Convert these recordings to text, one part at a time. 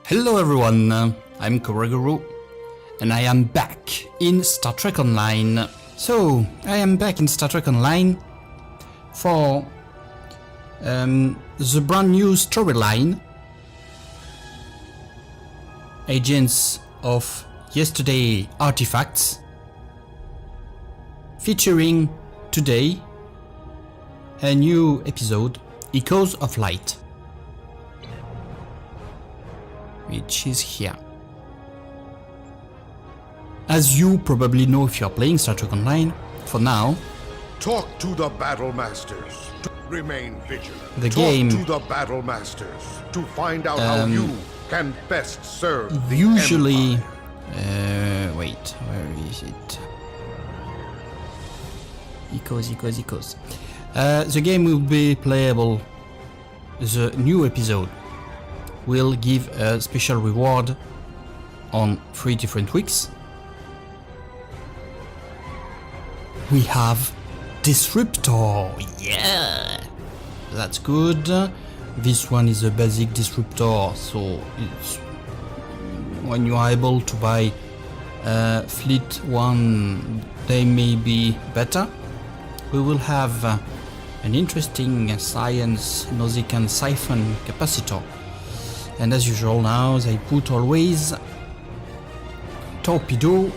Hello everyone, I'm Koraguru, and I am back in Star Trek Online. So, I am back in Star Trek Online for the brand new storyline, Agents of Yesterday Artifacts, featuring today a new episode, Echoes of Light, which is here. As you probably know if you are playing Star Trek Online, for now, talk to the battle masters to remain vigilant. The game to the battle masters to find out how you can best serve the usually Empire. Wait, where is it? Echoes. The game will be playable. The new episode will give a special reward on 3 different weeks. We have Disruptor, yeah, that's good. This one is a basic Disruptor, so it's when you are able to buy Fleet 1, they may be better. We will have an interesting science Nausicaan siphon capacitor. And as usual now, they put always torpedo,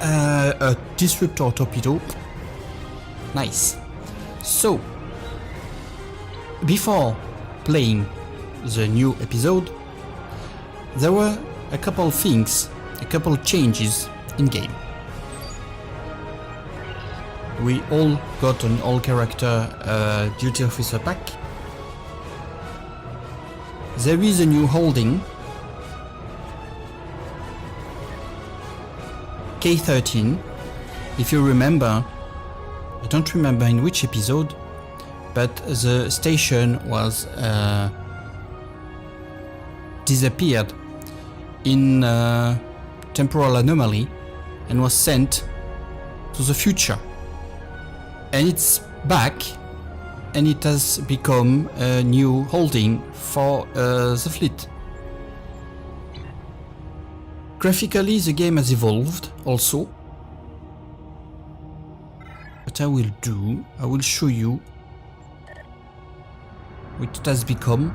a disruptor torpedo. Nice. So, before playing the new episode, there were a couple things, a couple changes in game. We all got an all-character duty officer pack. There is a new holding, K13. If you remember, I don't remember in which episode, but the station was disappeared in temporal anomaly and was sent to the future. And it's back, and it has become a new holding for the fleet. Graphically, the game has evolved also. What I will do, I will show you what it has become.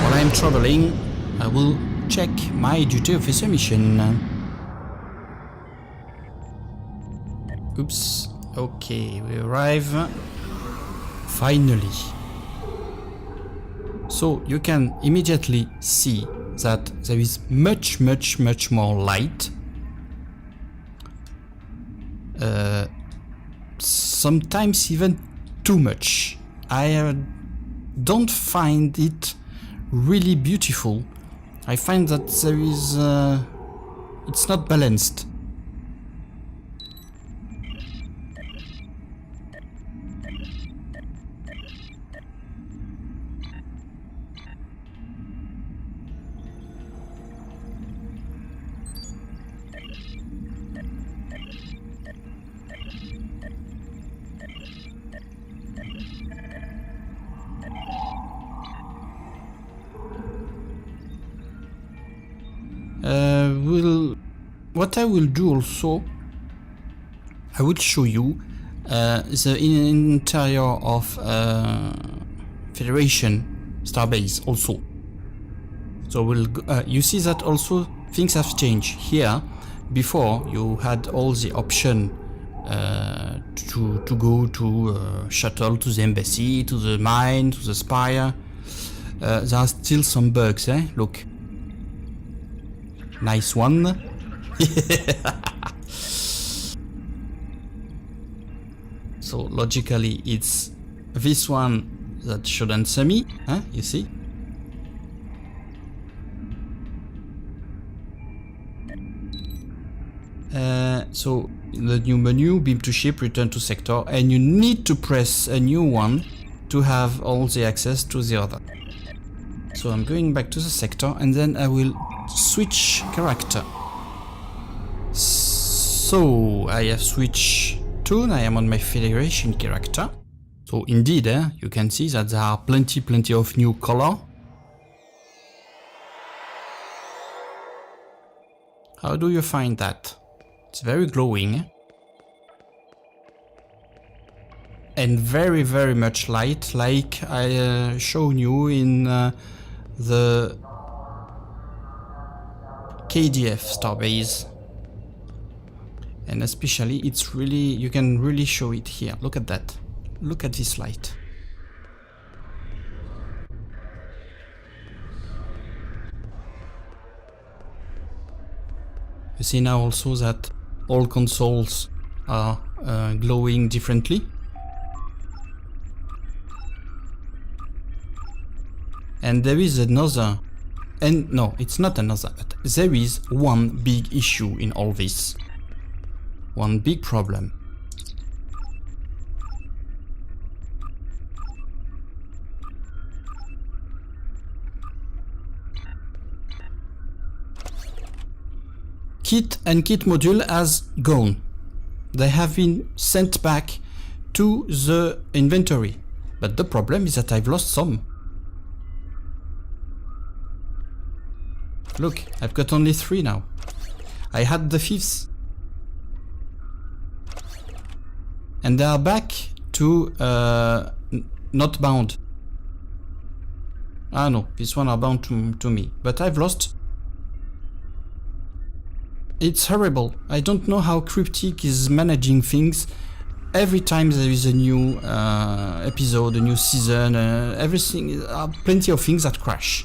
While I'm traveling, I will check my duty officer mission. Oops. Okay, we arrive. Finally. So you can immediately see that there is much more light. Sometimes even too much. I don't find it really beautiful. I find that there is it's not balanced. What I will do also, I will show you the interior of Federation Starbase also. So we'll you see that also things have changed here. Before you had all the option to go to shuttle, to the embassy, to the mine, to the spire. There are still some bugs, eh? Look. Nice one. So logically it's this one that should answer me, huh? You see? So the new menu, beam to ship, return to sector, and you need to press a new one to have all the access to the other. So I'm going back to the sector and then I will switch character. So I have switched tune. I am on my Federation character. So indeed, you can see that there are plenty of new color. How do you find that? It's very glowing. And very much light, like I shown you in the KDF starbase. And especially it's really, you can really show it here. Look at that. Look at this light. You see now also that all consoles are glowing differently. And there is another, and no, it's not another, but there is one big issue in all this. One big problem. Kit and kit module has gone. They have been sent back to the inventory. But the problem is that I've lost some. Look, I've got only 3 now. I had the 5th. And they are back to not bound. Ah no, this one are bound to me. But I've lost. It's horrible. I don't know how Cryptic is managing things. Every time there is a new episode, a new season, everything, plenty of things that crash.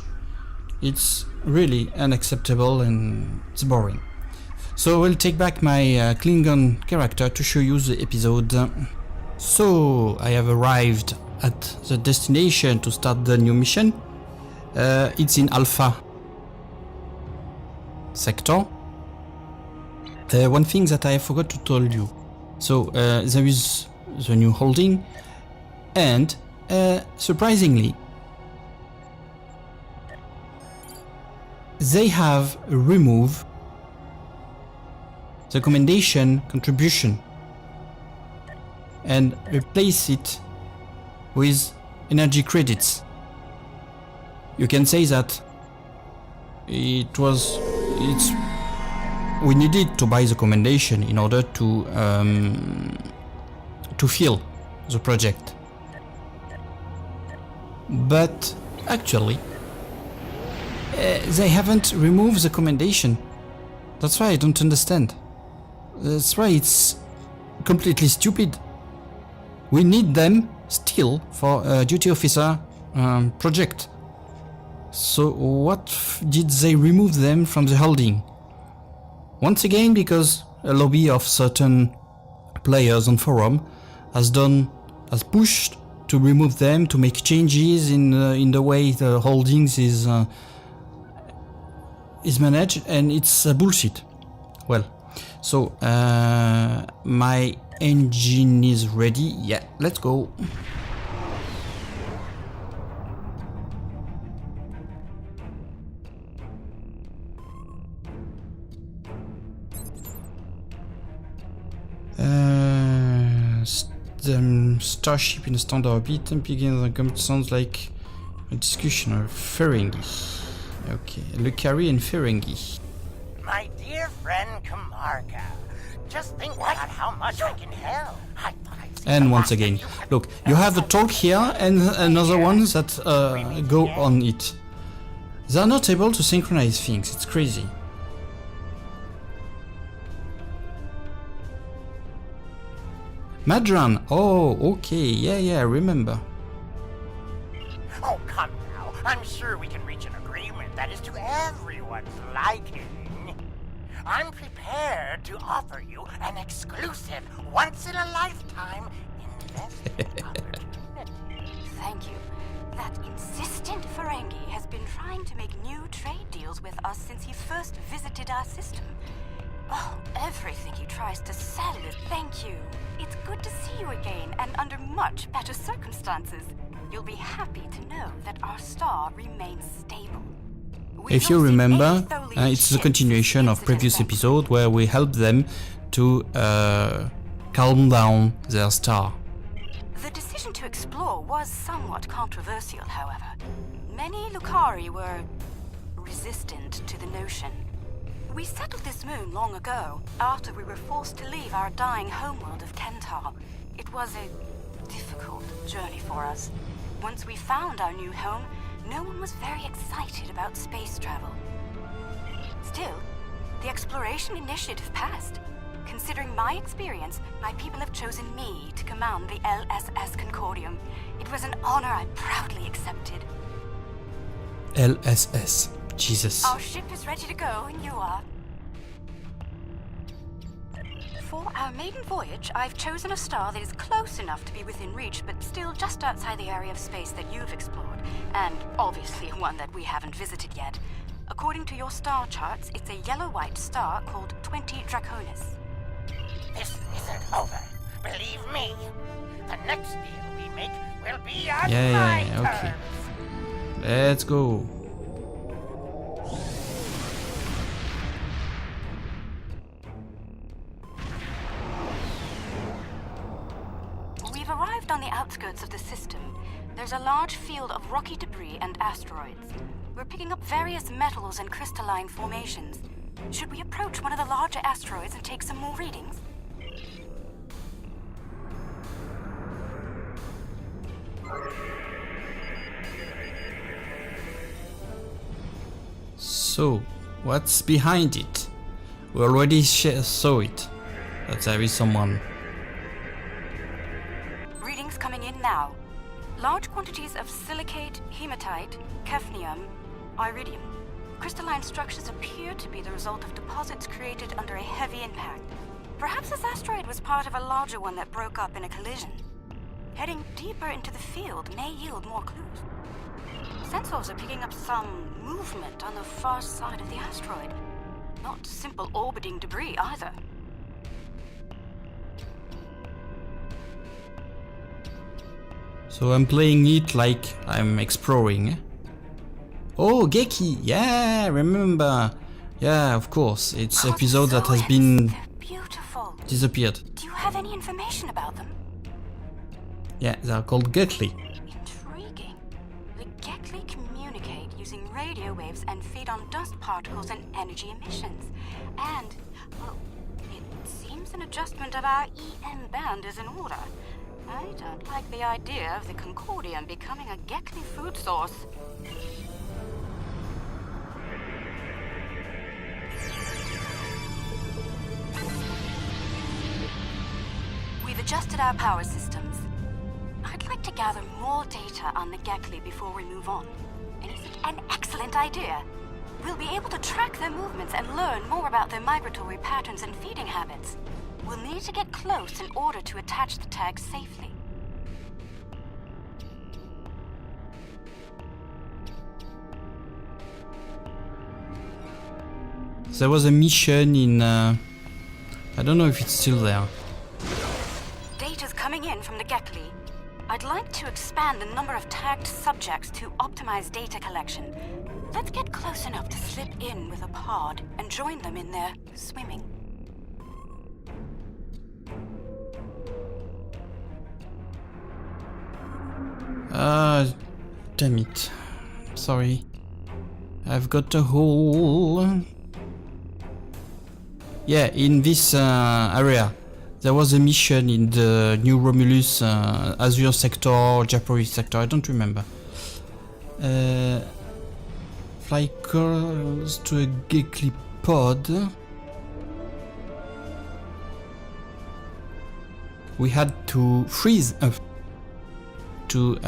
It's really unacceptable and it's boring. So I'll take back my Klingon character to show you the episode. So I have arrived at the destination to start the new mission. It's in Alpha sector. One thing that I forgot to tell you. So there is the new holding, and surprisingly, they have removed the commendation contribution and replace it with energy credits. You can say that we needed to buy the commendation in order to fill the project. But actually, they haven't removed the commendation. That's why I don't understand. That's why it's completely stupid. We need them still for a duty officer project. So what did they remove them from the holding? Once again, because a lobby of certain players on forum has pushed to remove them, to make changes in the way the holdings is managed, and it's bullshit. Well, so my engine is ready. Yeah, let's go. The starship in a standard orbit and begins. It sounds like a discussion of Ferengi. Okay, Lukari and Ferengi. My dear friend Kamarka, just think about how much I can help. And once again, look, you have the talk here and another one that go on it. They are not able to synchronize things. It's crazy. Madran, oh, okay, yeah, I remember. Oh, come now. I'm sure we can reach an agreement that is to everyone's liking. I'm prepared to offer you an exclusive, once-in-a-lifetime investment opportunity. Thank you. That insistent Ferengi has been trying to make new trade deals with us since he first visited our system. Oh, everything he tries to sell is thank you. It's good to see you again, and under much better circumstances. You'll be happy to know that our star remains stable. If you remember, it's the continuation of previous episode where we helped them to calm down their star. The decision to explore was somewhat controversial, however. Many Lukari were resistant to the notion. We settled this moon long ago, after we were forced to leave our dying homeworld of Kental. It was a difficult journey for us. Once we found our new home, no one was very excited about space travel. Still, the exploration initiative passed. Considering my experience, my people have chosen me to command the LSS Concordium. It was an honor I proudly accepted. LSS. Jesus. Our ship is ready to go, and you are. For our maiden voyage, I've chosen a star that is close enough to be within reach, but still just outside the area of space that you've explored, and obviously one that we haven't visited yet. According to your star charts, it's a yellow-white star called 20 Draconis. This isn't over. Believe me. The next deal we make will be on Yeah, my okay. terms. Let's go. We've arrived on the outskirts of the system. There's a large field of rocky debris and asteroids. We're picking up various metals and crystalline formations. Should we approach one of the larger asteroids and take some more readings? So, what's behind it? We already saw it. That there is someone. Readings coming in now. Large quantities of silicate, hematite, hafnium, iridium. Crystalline structures appear to be the result of deposits created under a heavy impact. Perhaps this asteroid was part of a larger one that broke up in a collision. Heading deeper into the field may yield more clues. Sensors are picking up some movement on the far side of the asteroid. Not simple orbiting debris either. So I'm playing it like I'm exploring. Oh, Geki! Yeah, remember. Yeah, of course. It's episode that has been They're beautiful. disappeared. Do you have any information about them? Yeah, they are called Gekli. Intriguing. The Gekli communicate using radio waves and feed on dust particles and energy emissions. And, well, it seems an adjustment of our EM band is in order. I don't like the idea of the Concordium becoming a Gekli food source. We've adjusted our power systems. I'd like to gather more data on the Gekli before we move on. And is it an excellent idea? We'll be able to track their movements and learn more about their migratory patterns and feeding habits. We'll need to get close in order to attach the tags safely. There was a mission in... I don't know if it's still there. Data's coming in from the Gekli. I'd like to expand the number of tagged subjects to optimize data collection. Let's get close enough to slip in with a pod and join them in their swimming. Damn it. Sorry. I've got a hole. Yeah, in this area. There was a mission in the New Romulus Azure sector, Japori sector, I don't remember. Fly close to a Gekli pod. We had to freeze to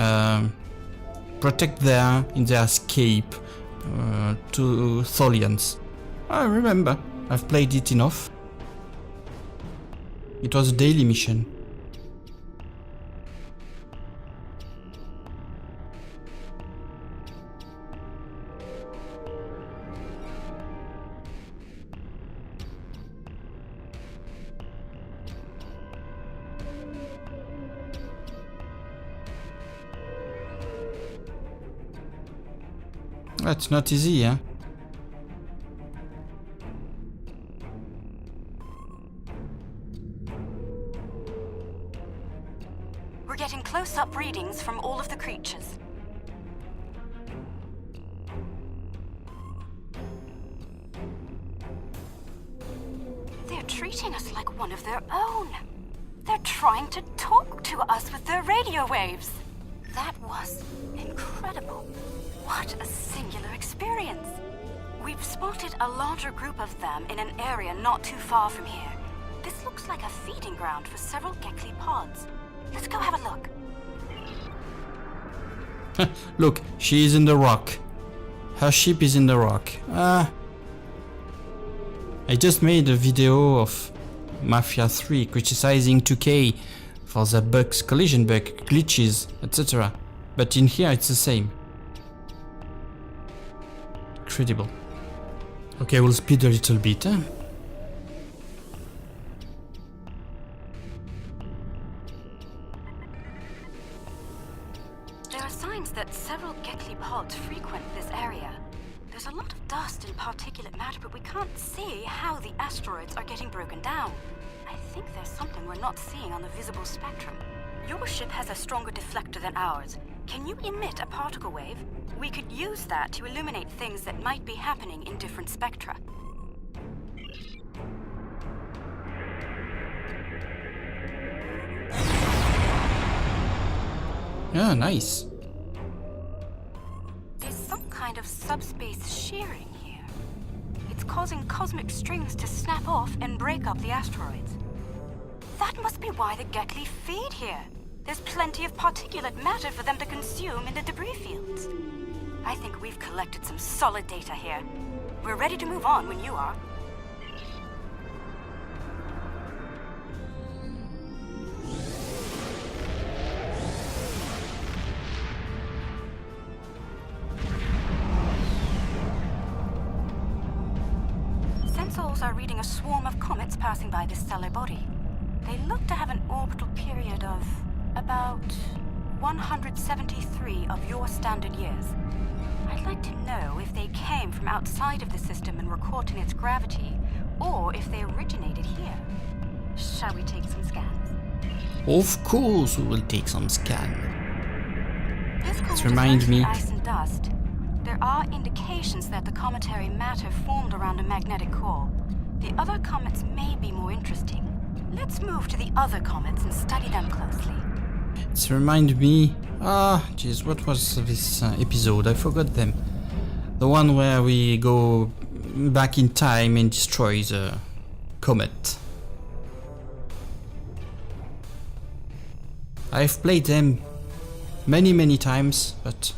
protect them in their escape to Tholians. I remember, I've played it enough. It was a daily mission. That's not easy, huh? We're getting close-up readings from all of the creatures. They're treating us like one of their own. They're trying to talk to us with their radio waves. That was incredible. What a singular experience. We've spotted a larger group of them in an area not too far from here. This looks like a feeding ground for several Gekli pods. Let's go have a look. Look, she is in the rock. Her ship is in the rock. I just made a video of Mafia 3 criticizing 2K for the bugs, collision bug, glitches, etc. But in here it's the same. Incredible. Okay, we'll speed a little bit. There are signs that several Gekli pods frequent this area. There's a lot of dust and particulate matter, but we can't see how the asteroids are getting broken down. I think there's something we're not seeing on the visible spectrum. Your ship has a stronger deflector than ours. Can you emit a particle wave? We could use that to illuminate things that might be happening in different spectra. Yeah, nice. There's some kind of subspace shearing here. It's causing cosmic strings to snap off and break up the asteroids. That must be why the Gekli feed here. There's plenty of particulate matter for them to consume in the debris fields. I think we've collected some solid data here. We're ready to move on when you are. Sensors are reading a swarm of comets passing by this stellar body. They look to have an orbital period of about 173 of your standard years. I'd like to know if they came from outside of the system and were caught in its gravity, or if they originated here. Shall we take some scans? Of course we will take some scan. This comet remind is me. mostly ice and dust. There are indications that the cometary matter formed around a magnetic core. The other comets may be more interesting. Let's move to the other comets and study them closely. It remind me. Jeez, what was this episode? I forgot them. The one where we go back in time and destroy the comet. I've played them many times, but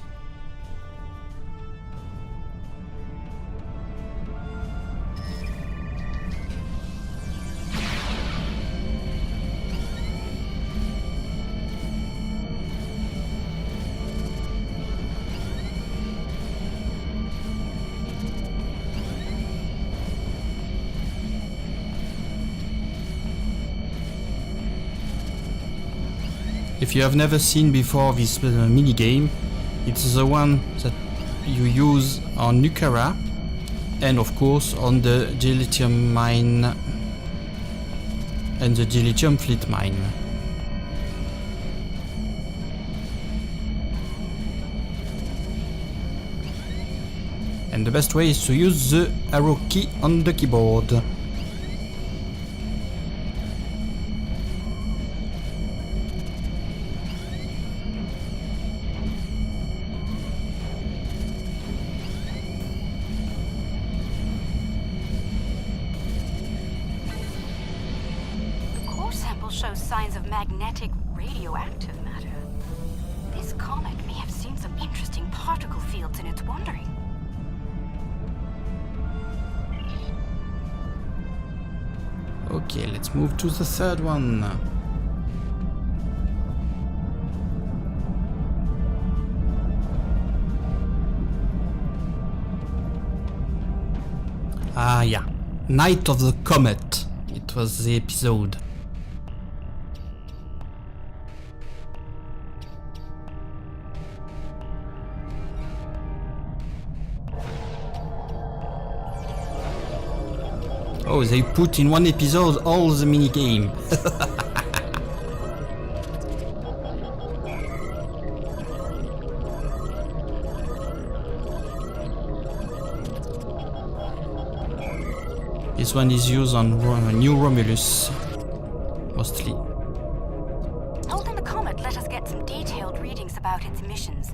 if you have never seen before this minigame, it's the one that you use on Lukari and of course on the dilithium mine and the dilithium fleet mine. And the best way is to use the arrow key on the keyboard. Shows signs of magnetic radioactive matter. This comet may have seen some interesting particle fields in its wandering. Okay, let's move to the third one. Yeah. Night of the Comet. It was the episode. Oh, they put in one episode all the minigame. This one is used on New Romulus, mostly. Holding the comet let us get some detailed readings about its emissions.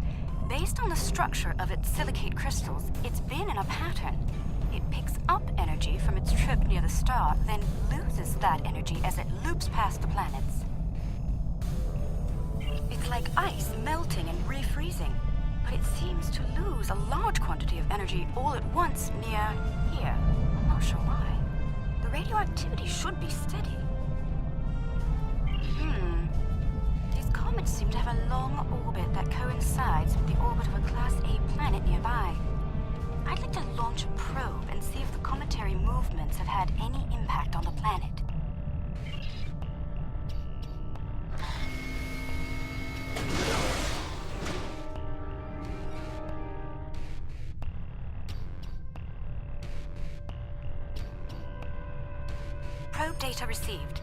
Based on the structure of its silicate crystals, it's been in a pattern. It picks up energy from its trip near the star, then loses that energy as it loops past the planets. It's like ice melting and refreezing, but it seems to lose a large quantity of energy all at once near here. I'm not sure why. The radioactivity should be steady. These comets seem to have a long orbit that coincides with the orbit of a Class A planet nearby. I'd like to launch a probe and see if the cometary movements have had any impact on the planet. Probe data received.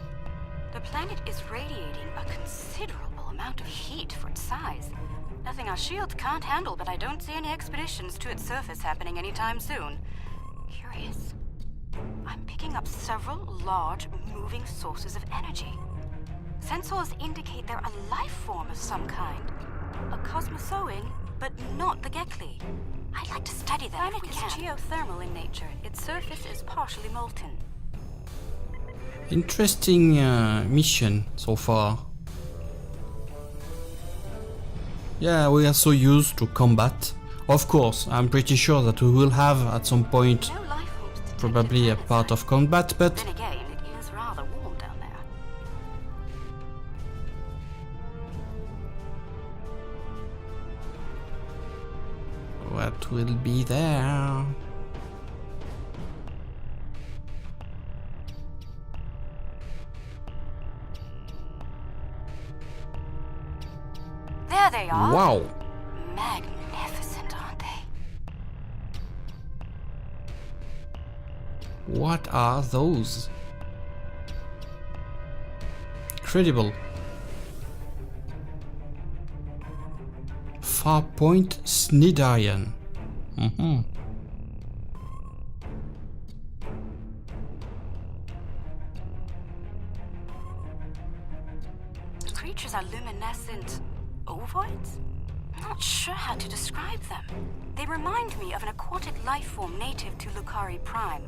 The planet is radiating a considerable amount of heat for its size. Nothing our shields can't handle, but I don't see any expeditions to its surface happening anytime soon. Curious. I'm picking up several large, moving sources of energy. Sensors indicate they're a life form of some kind. A cosmozoan, but not the Gekli. I'd like to study them if we can. The planet is geothermal in nature. Its surface is partially molten. Interesting mission so far. Yeah, we are so used to combat. Of course, I'm pretty sure that we will have at some point No life forms detected probably a planet part side. of combat, but Then again, it is rather warm down there. what will be there? There they are. Wow! Magnificent, aren't they? What are those? Incredible. Farpoint Snidarian. The creatures are luminescent ovoids? Not sure how to describe them. They remind me of an aquatic life form native to Lukari Prime.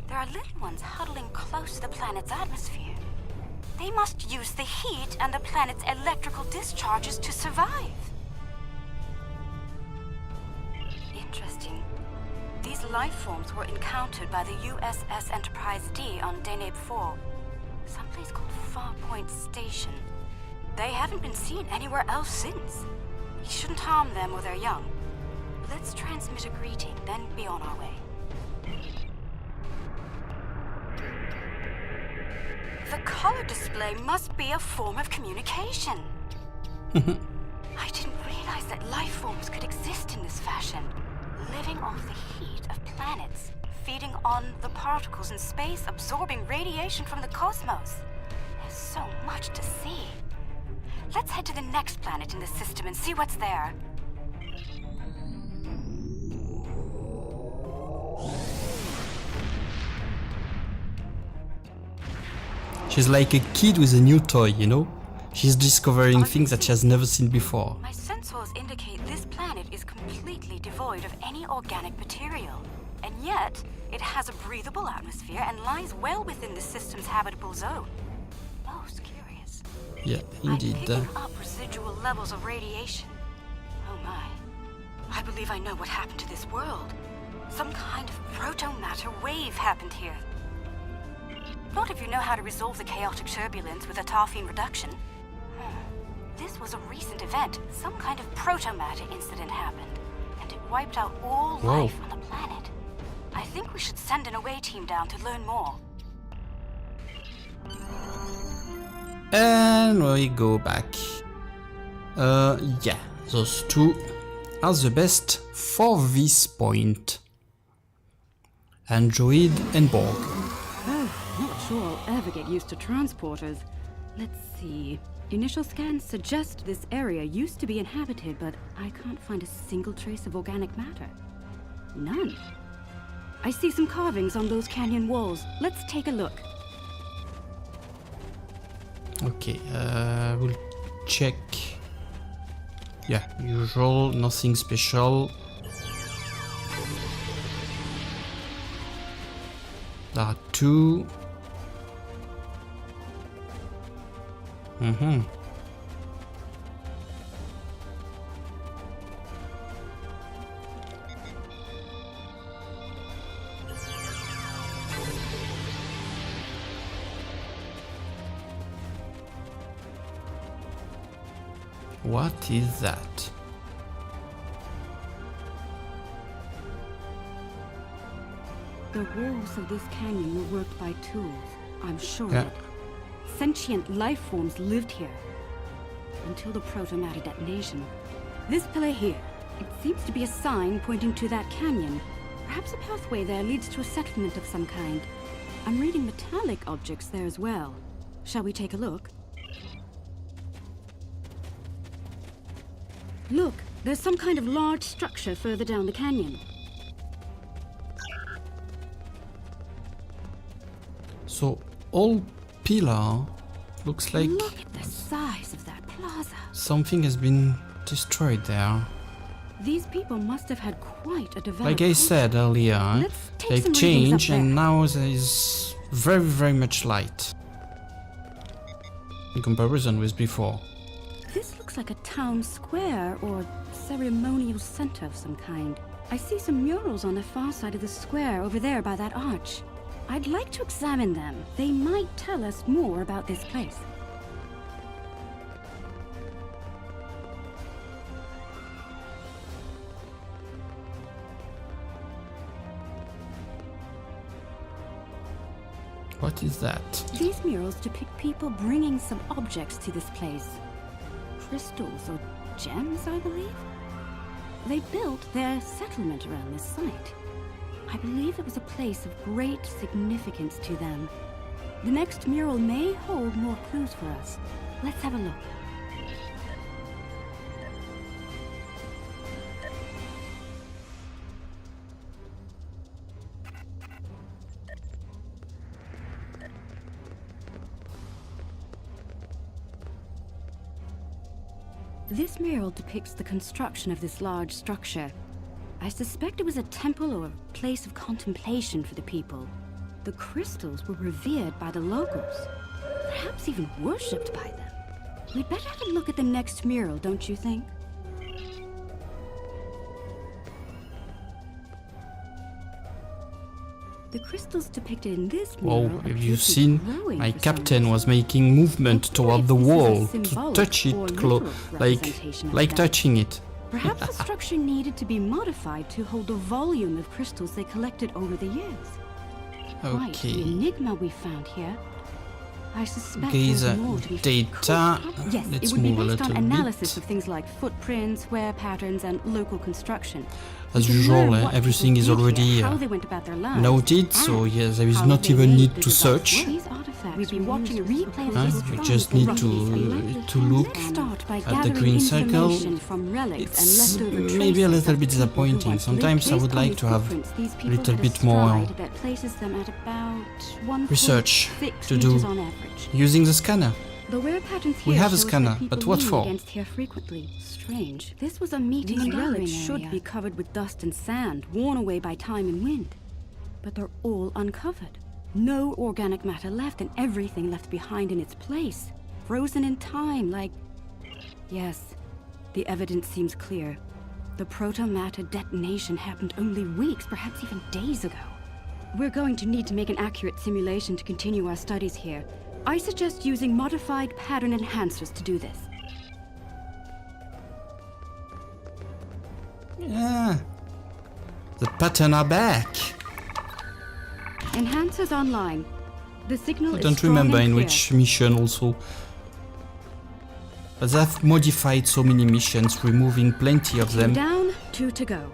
There are little ones huddling close to the planet's atmosphere. They must use the heat and the planet's electrical discharges to survive. Interesting. These life forms were encountered by the USS Enterprise D on Deneb 4, someplace called Farpoint Station. They haven't been seen anywhere else since. We shouldn't harm them or their young. Let's transmit a greeting, then be on our way. The color display must be a form of communication. I didn't realize that life forms could exist in this fashion, living off the heat of planets, feeding on the particles in space, absorbing radiation from the cosmos. There's so much to see. Let's head to the next planet in the system and see what's there. She's like a kid with a new toy, you know? She's discovering things that she has never seen before. My sensors indicate this planet is completely devoid of any organic material. And yet, it has a breathable atmosphere and lies well within the system's habitable zone. Most curious. Yeah, indeed. I'm picking up residual levels of radiation. Oh my. I believe I know what happened to this world. Some kind of proto-matter wave happened here. Not if you know how to resolve the chaotic turbulence with a tarfine reduction. This was a recent event. Some kind of proto-matter incident happened, and it wiped out all life on the planet. I think we should send an away team down to learn more. And we go back. Yeah, those two are the best for this point. Android and Borg. Not sure I'll ever get used to transporters. Let's see. Initial scans suggest this area used to be inhabited, but I can't find a single trace of organic matter. None. I see some carvings on those canyon walls. Let's take a look. Okay, we'll check. Yeah, usual, nothing special. There are two. What is that? The walls of this canyon were worked by tools. I'm sure Yeah. of it. Sentient life forms lived here until the proto-matter detonation. This pillar here, it seems to be a sign pointing to that canyon. Perhaps a pathway there leads to a settlement of some kind. I'm reading metallic objects there as well. Shall we take a look? Look, there's some kind of large structure further down the canyon. So, all pillar looks like Look at the size of that plaza. something has been destroyed there. These people must have had quite a developed Like I said earlier, Let's take they've some readings changed up and there. now there is very, very much light in comparison with before. This looks like a town square or ceremonial center of some kind. I see some murals on the far side of the square over there by that arch. I'd like to examine them. They might tell us more about this place. What is that? These murals depict people bringing some objects to this place. Crystals or gems, I believe? They built their settlement around this site. I believe it was a place of great significance to them. The next mural may hold more clues for us. Let's have a look. This mural depicts the construction of this large structure. I suspect it was a temple or a place of contemplation for the people. The crystals were revered by the locals, perhaps even worshipped by them. We'd better have a look at the next mural, don't you think? The crystals depicted in this mural Well, appear have to you be seen? glowing My for some captain reason. was making movement I'm toward the curious if wall this is a to symbolic touch it, or literal like representation of like that. touching it. Perhaps the structure needed to be modified to hold the volume of crystals they collected over the years. Quite the Okay. enigma we found here. I suspect Gaze there's at more to be data. Yes, Let's it would be move a based on little analysis bit. of things like footprints, wear patterns, and local construction. As We can usual, learn what everything people is did already here, how they went about their lives, noted, so and yeah, there is how not they even made need the to device search. work. These artifacts we've been watching a replay of this You trial just for need roughly to 3 look Let's start by at the gathering green circle. information from relics It's and leftover maybe a traces little of bit people who disappointing. once Sometimes I lived. would like Based to on have these footprints, these a people little had bit more stride that places them at about 1.6 research to do meters on average. using the scanner. The wear patterns We here have a shows that scanner, people but what lean for? against here frequently. Strange. This was a meeting and relics should be covered with dust and sand, worn away by time and wind. But they're all uncovered. No organic matter left, and everything left behind in its place. Frozen in time, like... Yes, the evidence seems clear. The proto-matter detonation happened only weeks, perhaps even days ago. We're going to need to make an accurate simulation to continue our studies here. I suggest using modified pattern enhancers to do this. Yeah, the pattern are back. Enhancers online. The signal I is don't strong remember and in clear. which mission also. But they've modified so many missions, removing plenty of 2 them. down, 2 to go.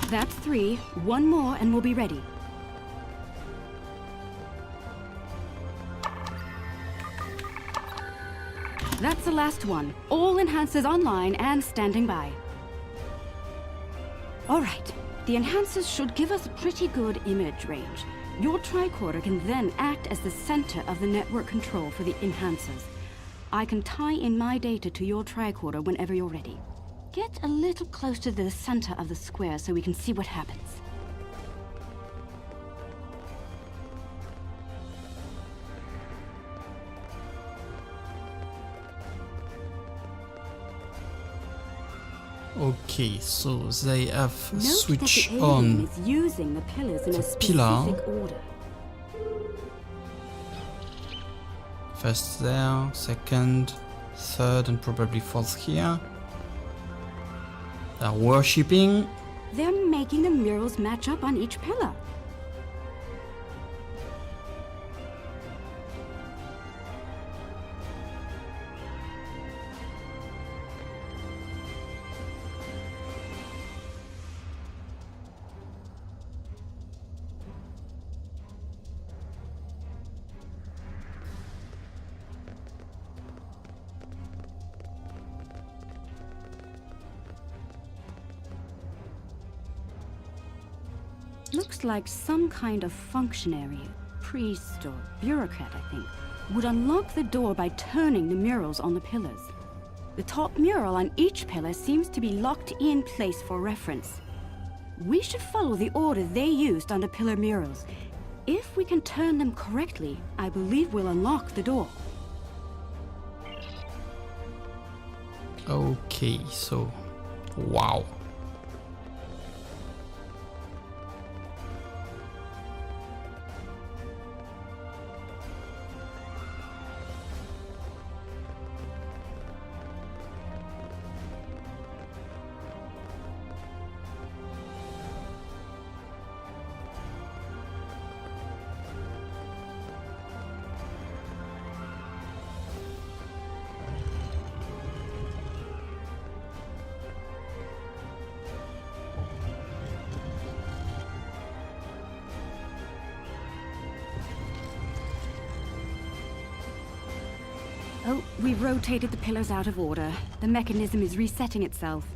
That's 3. 1 more and we'll be ready. That's the last one. All enhancers online and standing by. Alright, the enhancers should give us a pretty good image range. Your tricorder can then act as the center of the network control for the enhancers. I can tie in my data to your tricorder whenever you're ready. Get a little close to the center of the square so we can see what happens. Okay, so they have Note switch that the on alien is using the pillars in a pillar. specific order. first there, second, third, and probably fourth here. They're worshipping. They're making the murals match up on each pillar. Looks like some kind of functionary, priest or bureaucrat, I think, would unlock the door by turning the murals on the pillars. The top mural on each pillar seems to be locked in place for reference. We should follow the order they used on the pillar murals. If we can turn them correctly, I believe we'll unlock the door. Okay, so wow. Oh, we've rotated the pillars out of order. The mechanism is resetting itself.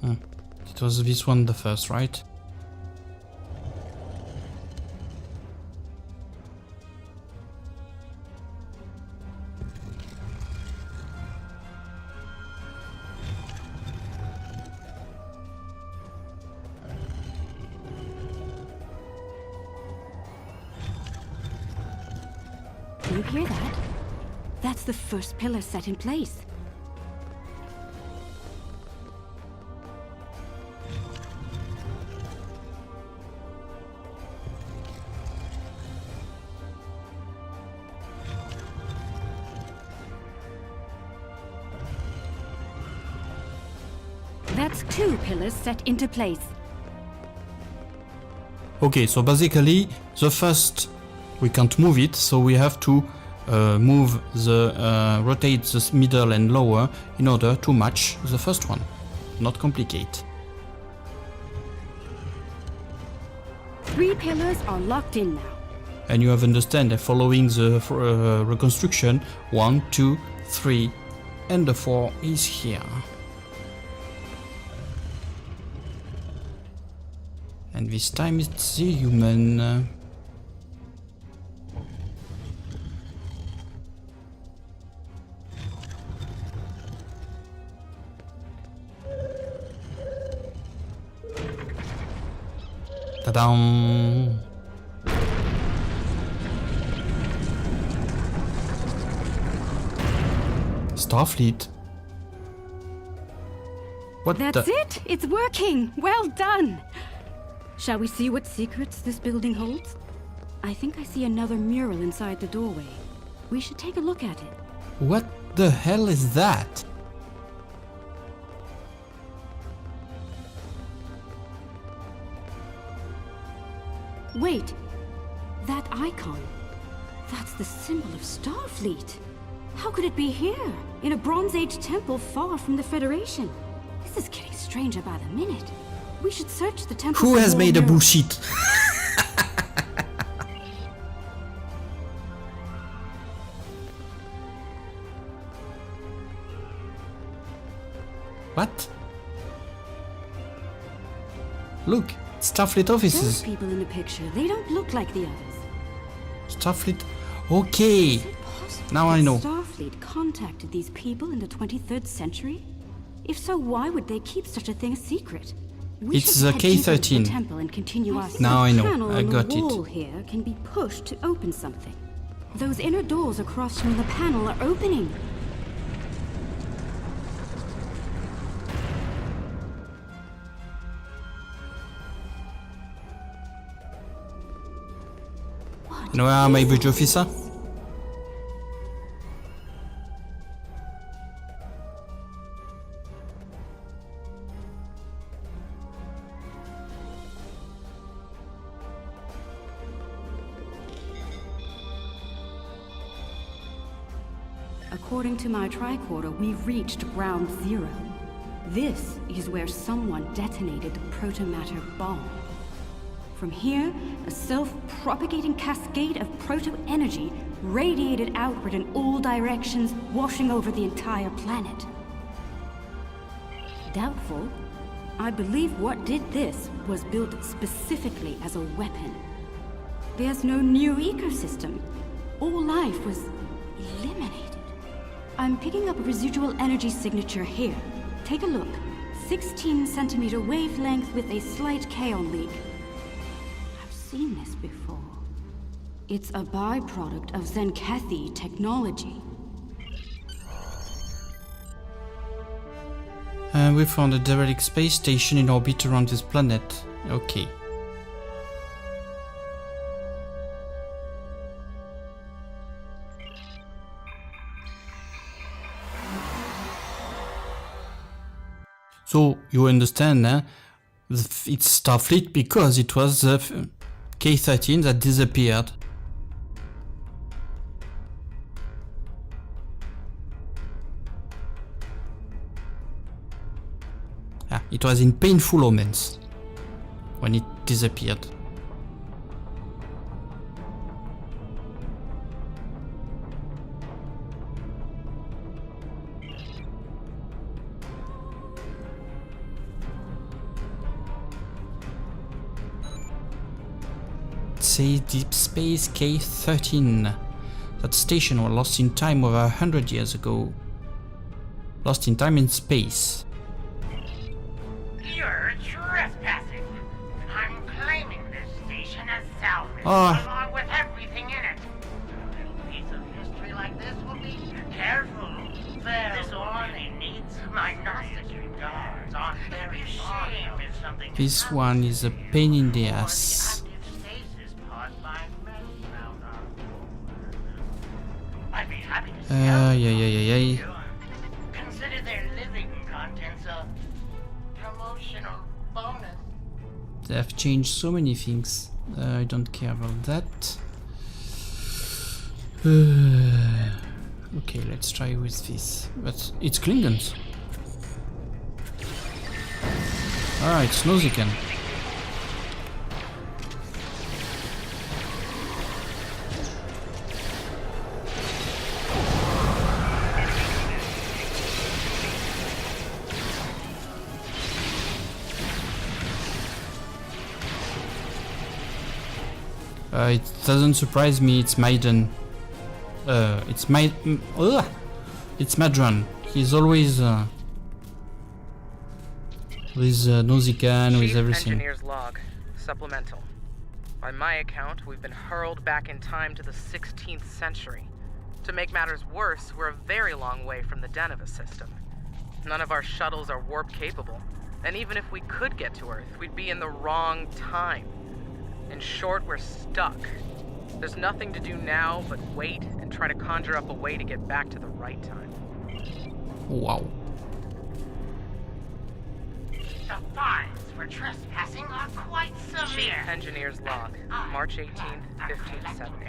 It was this one the first, right? Do you hear that? That's the first pillar set in place. That's two pillars set into place. Okay, so basically the first we can't move it, so we have to rotate the middle and lower in order to match the first one. Not complicate. 3 pillars are locked in now. And you have understand that following the reconstruction, 1, 2, 3, and the 4 is here. And this time it's the human. Ta-dam! Starfleet. What That's the? it! It's working! Well done! Shall we see what secrets this building holds? I think I see another mural inside the doorway. We should take a look at it. What the hell is that? Wait, that icon. That's the symbol of Starfleet. How could it be here, in a Bronze Age temple far from the Federation? This is getting stranger by the minute. We should search the temple. Who for has more made a murals. bullshit? What? Look, Starfleet Those offices. people in the picture, they don't look like the others. Starfleet. Okay. Is it possible Now I that know. Starfleet contacted these people in the 23rd century? If so, why would they keep such a thing a secret? We It's should the head deeper into K-13. the temple and continue our Now I know. panel I on got the it. wall here can be pushed to open something. Those inner doors across from the panel are opening. You know where are my bridge officer? According to my tricorder, we've reached ground zero. This is where someone detonated the protomatter bomb. From here, a self-propagating cascade of proto-energy radiated outward in all directions, washing over the entire planet. Doubtful. I believe what did this was built specifically as a weapon. There's no new ecosystem. All life was eliminated. I'm picking up a residual energy signature here. Take a look. 16 centimeter wavelength with a slight kaon leak. I've seen this before. It's a byproduct of Zenkethi technology. We found a derelict space station in orbit around this planet. Okay. So, you understand, it's Starfleet because it was the K-13 that disappeared. It was in painful omens when it disappeared. Say Deep Space K-13. That station was lost in time over 100 years ago. Lost in time in space. You're trespassing. I'm claiming this station as salvage, Ah. along with everything in it. A little piece of history like this will be careful. This warning needs my nicest regards on their shame if something This one is a pain in the ass. I'd be happy to sell Yeah. Consider their living contents a promotional bonus. They have changed so many things. I don't care about that. Okay, let's try with this. But it's Klingons. Ah, it's Nausicaan. It doesn't surprise me, it's Maiden. It's Madron. He's always with Nausicaan, with everything. Engineer's log. Supplemental. By my account, we've been hurled back in time to the 16th century. To make matters worse, we're a very long way from the Deneva system. None of our shuttles are warp capable, and even if we could get to Earth, we'd be in the wrong time. In short, we're stuck. There's nothing to do now but wait and try to conjure up a way to get back to the right time. Wow. The fines for trespassing are quite Chief severe. Engineer's log, March 18th, 1570.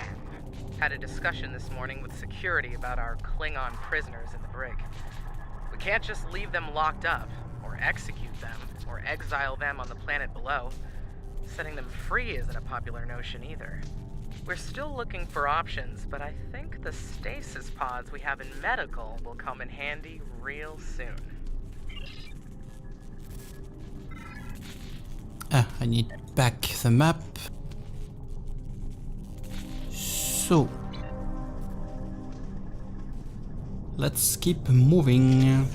Had a discussion this morning with security about our Klingon prisoners in the brig. We can't just leave them locked up, or execute them, or exile them on the planet below. Setting them free isn't a popular notion either. We're still looking for options, but I think the stasis pods we have in medical will come in handy real soon. I need back the map. So let's keep moving.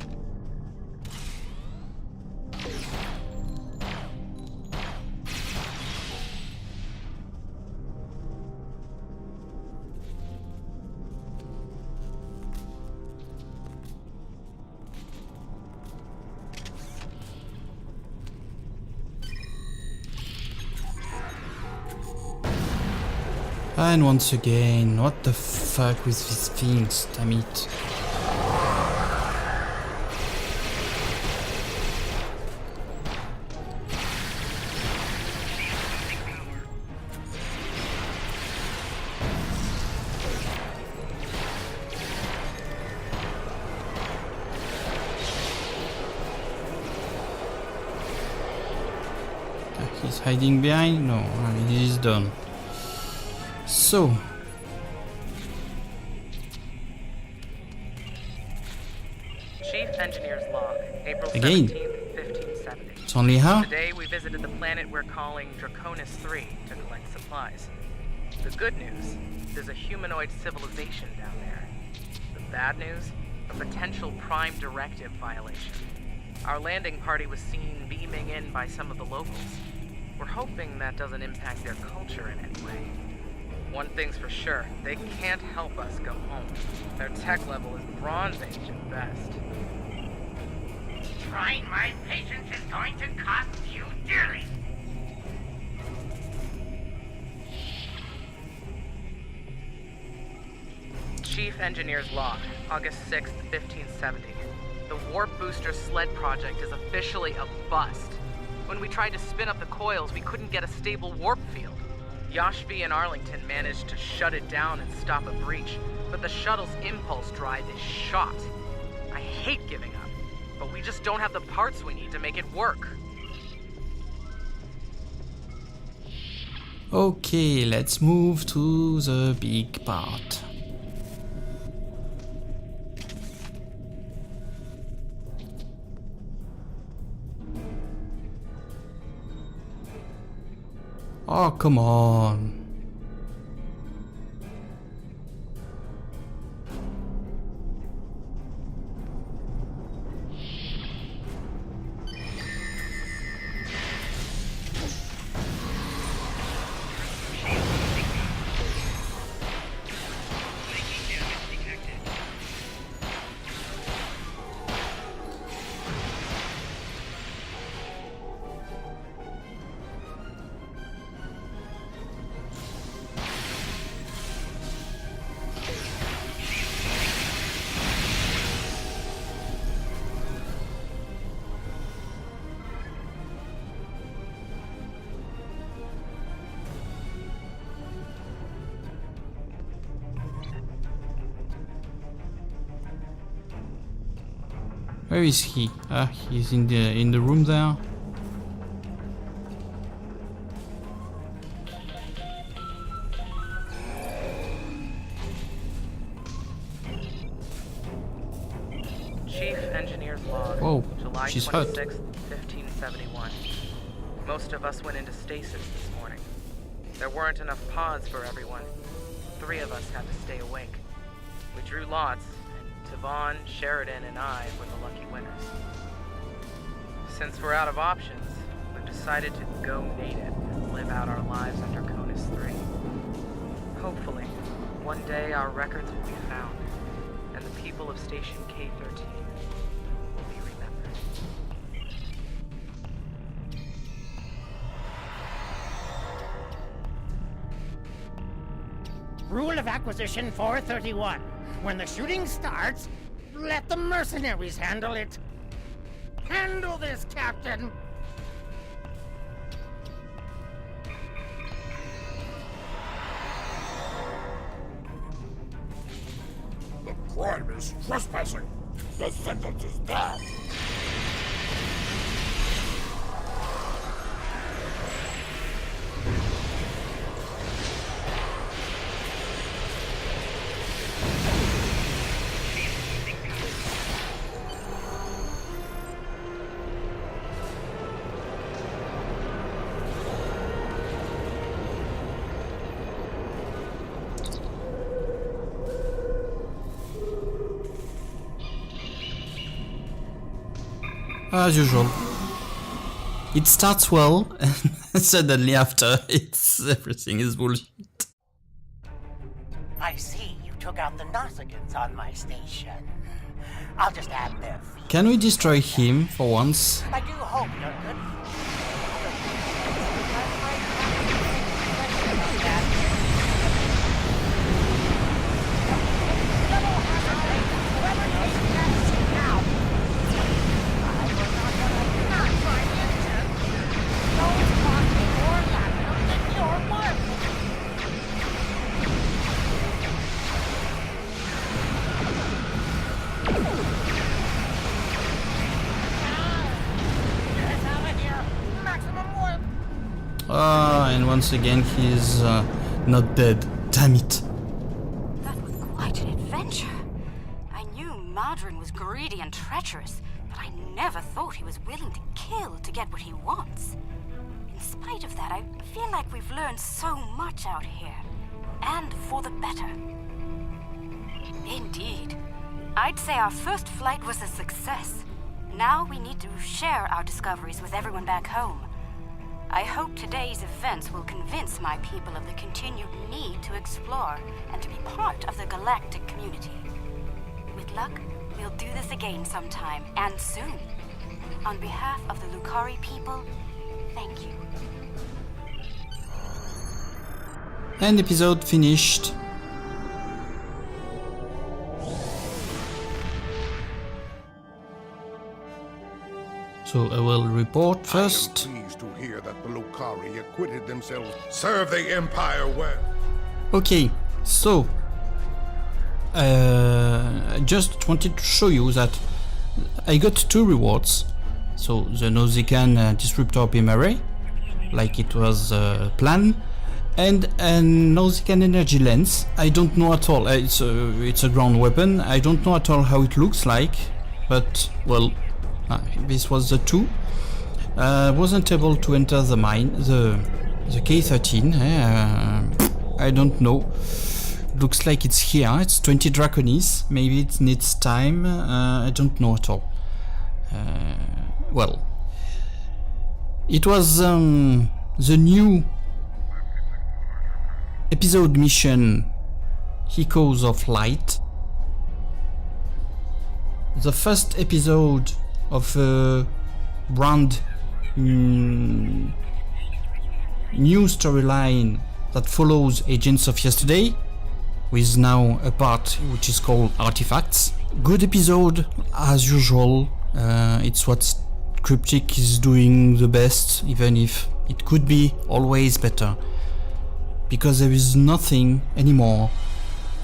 And once again, what the fuck with these things, damn it. He's hiding behind? No, he's done. So, Chief Engineer's Log, April Again. 17th, 1570. it's only her? Today we visited the planet we're calling Draconis 3 to collect supplies. The good news, there's a humanoid civilization down there. The bad news, a potential Prime Directive violation. Our landing party was seen beaming in by some of the locals. We're hoping that doesn't impact their culture in any way. One thing's for sure, they can't help us go home. Their tech level is Bronze Age at best. Trying my patience is going to cost you dearly. Chief Engineer's Log, August 6th, 1570. The Warp Booster Sled project is officially a bust. When we tried to spin up the coils, we couldn't get a stable warp field. Yashvi and Arlington managed to shut it down and stop a breach, but the shuttle's impulse drive is shot. I hate giving up, but we just don't have the parts we need to make it work. Okay, let's move to the big part. Oh, come on. Where is he? Ah, he's in the room there. Chief Engineer's Log, Whoa, July she's hurt. 26th, 1571. Most of us went into stasis this morning. There weren't enough pods for everyone. 3 of us had to stay awake. We drew lots, and Tavon, Sheridan, and I were the lucky winners. Since we're out of options, we've decided to go native and live out our lives under Conus 3. Hopefully, one day our records will be found, and the people of Station K-13 will be remembered. Rule of Acquisition 431. When the shooting starts, let the mercenaries handle it. Handle this, Captain! The crime is trespassing. The sentence is death. As usual. It starts well, and suddenly after, everything is bullshit. I see you took out the Nausicaans on my station. I'll just add their feet. Can we destroy him for once? I do hope you're good. And once again he's not dead. Damn it. That was quite an adventure. I knew Madron was greedy and treacherous, but I never thought he was willing to kill to get what he wants. In spite of that, I feel like we've learned so much out here. And for the better. Indeed. I'd say our first flight was a success. Now we need to share our discoveries with everyone back home. I hope today's events will convince my people of the continued need to explore and to be part of the galactic community. With luck, we'll do this again sometime, and soon. On behalf of the Lukari people, thank you. And episode finished. So I will report first. I am pleased to hear that the Lukari acquitted themselves. Serve the Empire well. Okay, so I just wanted to show you that I got 2 rewards. So the Nausicaan disruptor beam array, like it was planned, and a Nausicaan energy lens. I don't know at all. It's a ground weapon. I don't know at all how it looks like, but well. This was the 2. Wasn't able to enter the mine, the K13. I don't know. Looks like it's here. It's 20 Draconis. Maybe it needs time. I don't know at all. Well, it was the new episode mission, Echoes of Light. The first episode of a brand new storyline that follows Agents of Yesterday, with now a part which is called Artifacts. Good episode as usual. It's what Cryptic is doing the best, even if it could be always better, because there is nothing anymore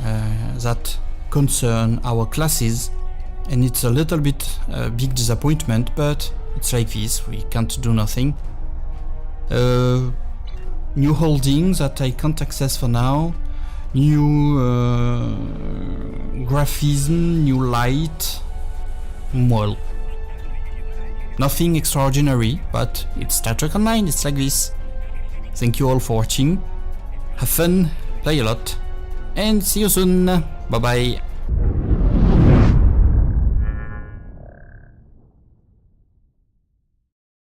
that concern our classes. And it's a little bit big disappointment, but it's like this, we can't do nothing. New holdings that I can't access for now, new graphism, new light, well, nothing extraordinary, but it's Star Trek Online, it's like this. Thank you all for watching, have fun, play a lot, and see you soon, bye bye.